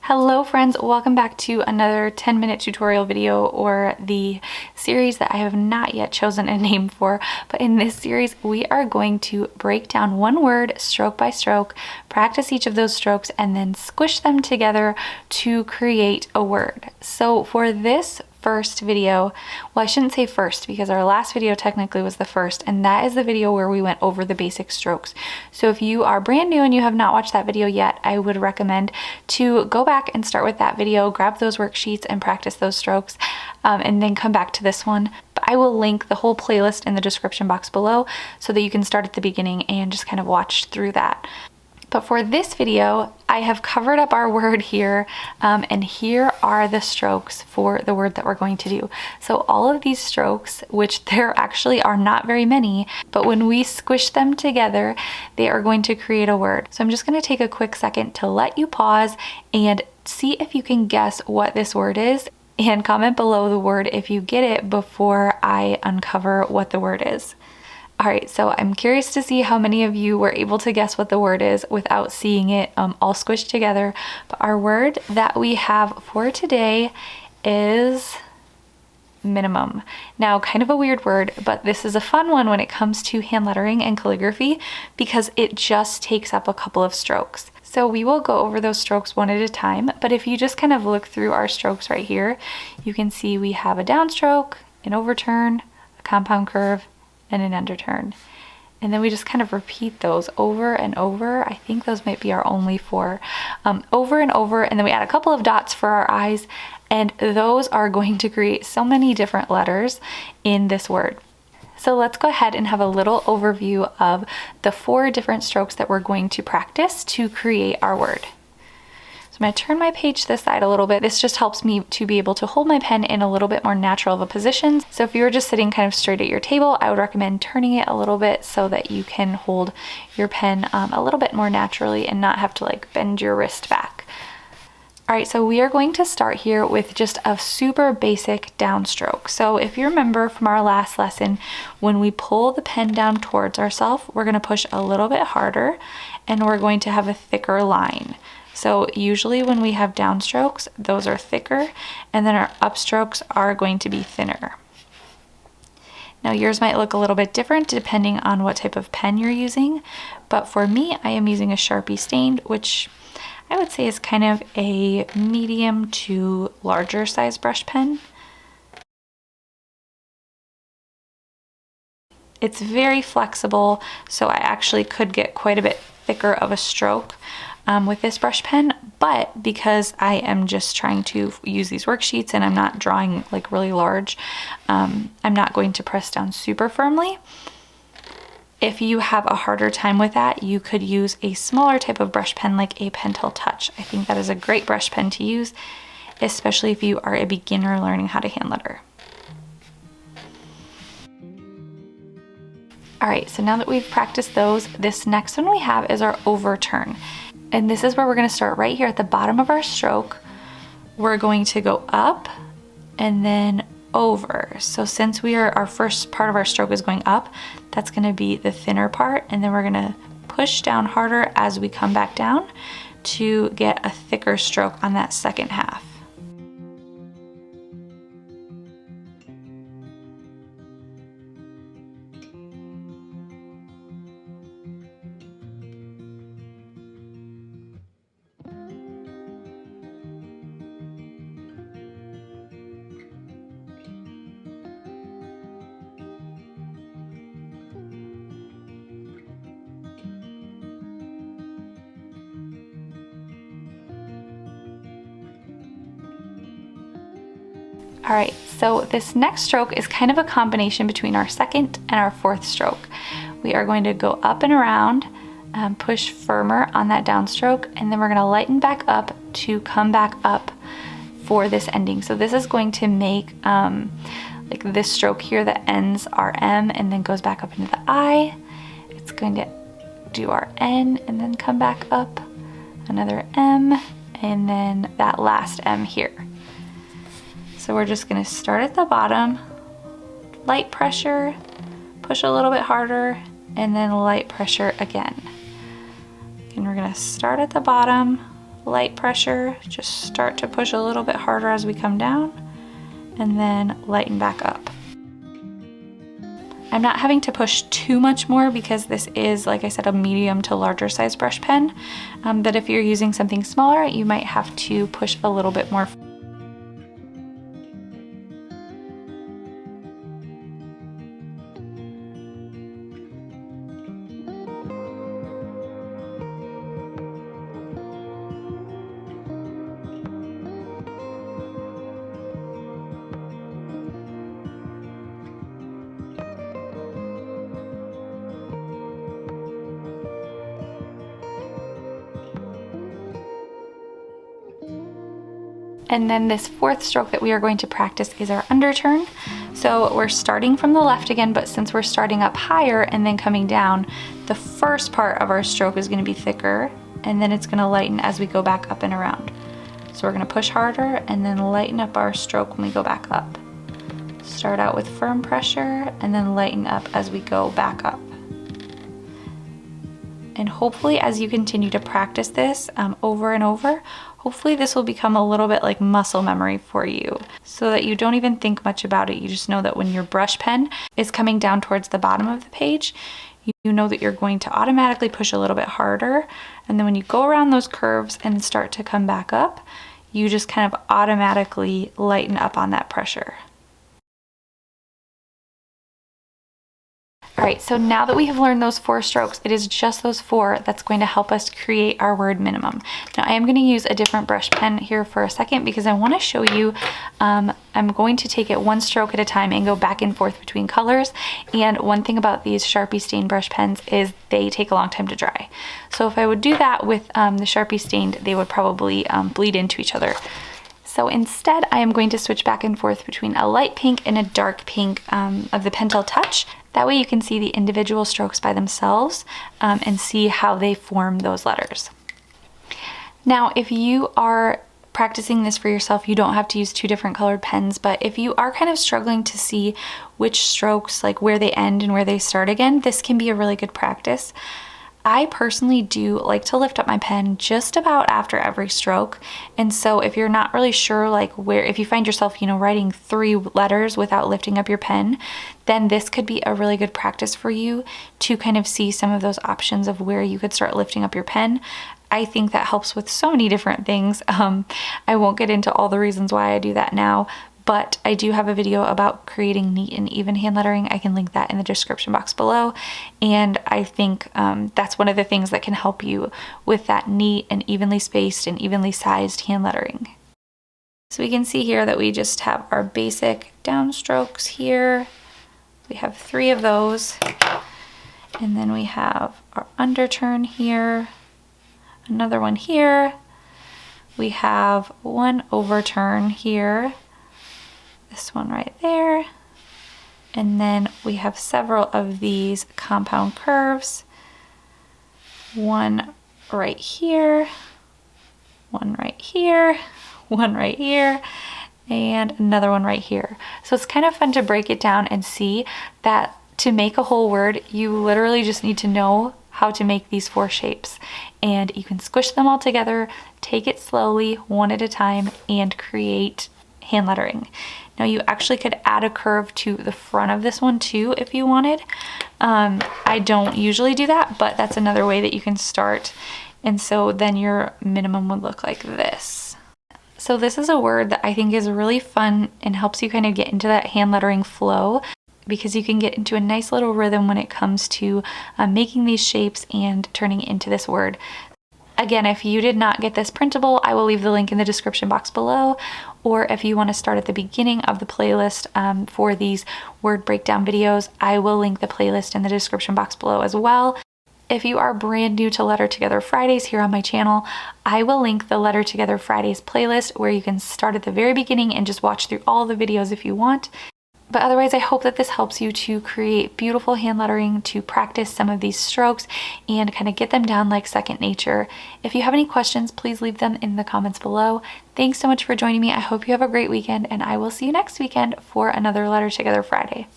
Hello friends, welcome back to another 10-minute tutorial video, or the series that I have not yet chosen a name for. But in this series we are going to break down one word stroke by stroke, practice each of those strokes, and then squish them together to create a word. So for this first video, well, I shouldn't say first because our last video technically was the first, and that is the video where we went over the basic strokes. So if you are brand new and you have not watched that video yet, I would recommend to go back and start with that video, grab those worksheets and practice those strokes, and then come back to this one. But I will link the whole playlist in the description box below so that you can start at the beginning and just kind of watch through that. But for this video, I have covered up our word here, and here are the strokes for the word that we're going to do. So all of these strokes, which there actually are not very many, but when we squish them together, they are going to create a word. So I'm just going to take a quick second to let you pause and see if you can guess what this word is, and comment below the word if you get it before I uncover what the word is. All right, so I'm curious to see how many of you were able to guess what the word is without seeing it all squished together. But our word that we have for today is minimum. Now, kind of a weird word, but this is a fun one when it comes to hand lettering and calligraphy because it just takes up a couple of strokes. So we will go over those strokes one at a time, but if you just kind of look through our strokes right here, you can see we have a downstroke, an overturn, a compound curve, and an underturn. And then we just kind of repeat those over and over. I think those might be our only four. Over and over, and then we add a couple of dots for our eyes, and those are going to create so many different letters in this word. So let's go ahead and have a little overview of the 4 different strokes that we're going to practice to create our word. So I'm going to turn my page to the side a little bit. This just helps me to be able to hold my pen in a little bit more natural of a position. So if you were just sitting kind of straight at your table, I would recommend turning it a little bit so that you can hold your pen a little bit more naturally and not have to like bend your wrist back. All right, so we are going to start here with just a super basic downstroke. So if you remember from our last lesson, when we pull the pen down towards ourselves, we're going to push a little bit harder and we're going to have a thicker line. So usually when we have downstrokes, those are thicker, and then our upstrokes are going to be thinner. Now yours might look a little bit different depending on what type of pen you're using, but for me, I am using a Sharpie stained, which I would say is kind of a medium to larger size brush pen. It's very flexible, so I actually could get quite a bit thicker of a stroke with this brush pen, but because I am just trying to use these worksheets and I'm not drawing like really large, I'm not going to press down super firmly. If you have a harder time with that, you could use a smaller type of brush pen like a Pentel Touch. I think that is a great brush pen to use, especially if you are a beginner learning how to hand letter. All right, so now that we've practiced those, this next one we have is our overturn. And this is where we're going to start right here at the bottom of our stroke. We're going to go up and then over. So since our first part of our stroke is going up, that's going to be the thinner part, and then we're going to push down harder as we come back down to get a thicker stroke on that second half. All right, so this next stroke is kind of a combination between our second and our fourth stroke. We are going to go up and around, push firmer on that downstroke, and then we're going to lighten back up to come back up for this ending. So this is going to make like this stroke here that ends our M and then goes back up into the I. It's going to do our N and then come back up, another M, and then that last M here. So we're just going to start at the bottom, light pressure, push a little bit harder, and then light pressure again. And we're going to start at the bottom, light pressure, just start to push a little bit harder as we come down, and then lighten back up. I'm not having to push too much more because this is, like I said, a medium to larger size brush pen, but if you're using something smaller, you might have to push a little bit more. And then this fourth stroke that we are going to practice is our underturn. So we're starting from the left again, but since we're starting up higher and then coming down, the first part of our stroke is going to be thicker, and then it's going to lighten as we go back up and around. So we're going to push harder and then lighten up our stroke when we go back up. Start out with firm pressure and then lighten up as we go back up. And hopefully as you continue to practice this over and over, hopefully this will become a little bit like muscle memory for you, so that you don't even think much about it. You just know that when your brush pen is coming down towards the bottom of the page, you know that you're going to automatically push a little bit harder. And then when you go around those curves and start to come back up, you just kind of automatically lighten up on that pressure. All right, so now that we have learned those 4 strokes, it is just those 4 that's going to help us create our word minimum. Now I am going to use a different brush pen here for a second because I want to show you, I'm going to take it 1 stroke at a time and go back and forth between colors. And one thing about these Sharpie stained brush pens is they take a long time to dry. So if I would do that with the Sharpie stained, they would probably bleed into each other. So instead, I am going to switch back and forth between a light pink and a dark pink of the Pentel Touch. That way you can see the individual strokes by themselves and see how they form those letters. Now, if you are practicing this for yourself, you don't have to use 2 different colored pens, but if you are kind of struggling to see which strokes, like where they end and where they start again, this can be a really good practice. I personally do like to lift up my pen just about after every stroke. And so if you're not really sure like where, if you find yourself, you know, writing 3 letters without lifting up your pen, then this could be a really good practice for you to kind of see some of those options of where you could start lifting up your pen. I think that helps with so many different things. I won't get into all the reasons why I do that now, but I do have a video about creating neat and even hand lettering. I can link that in the description box below. And I think that's one of the things that can help you with that neat and evenly spaced and evenly sized hand lettering. So we can see here that we just have our basic downstrokes here. We have 3 of those. And then we have our underturn here, another one here. We have 1 overturn here. This one right there, and then we have several of these compound curves, 1 right here, 1 right here, 1 right here, and another one right here. So it's kind of fun to break it down and see that to make a whole word, you literally just need to know how to make these 4 shapes, and you can squish them all together, take it slowly, 1 at a time, and create hand lettering. Now you actually could add a curve to the front of this one too if you wanted. I don't usually do that, but that's another way that you can start. And so then your minimum would look like this. So this is a word that I think is really fun and helps you kind of get into that hand lettering flow, because you can get into a nice little rhythm when it comes to making these shapes and turning it into this word. Again, if you did not get this printable, I will leave the link in the description box below. Or if you want to start at the beginning of the playlist for these word breakdown videos, I will link the playlist in the description box below as well. If you are brand new to Letter Together Fridays here on my channel, I will link the Letter Together Fridays playlist where you can start at the very beginning and just watch through all the videos if you want. But otherwise, I hope that this helps you to create beautiful hand lettering, to practice some of these strokes, and kind of get them down like second nature. If you have any questions, please leave them in the comments below. Thanks so much for joining me. I hope you have a great weekend, and I will see you next weekend for another Letter Together Friday.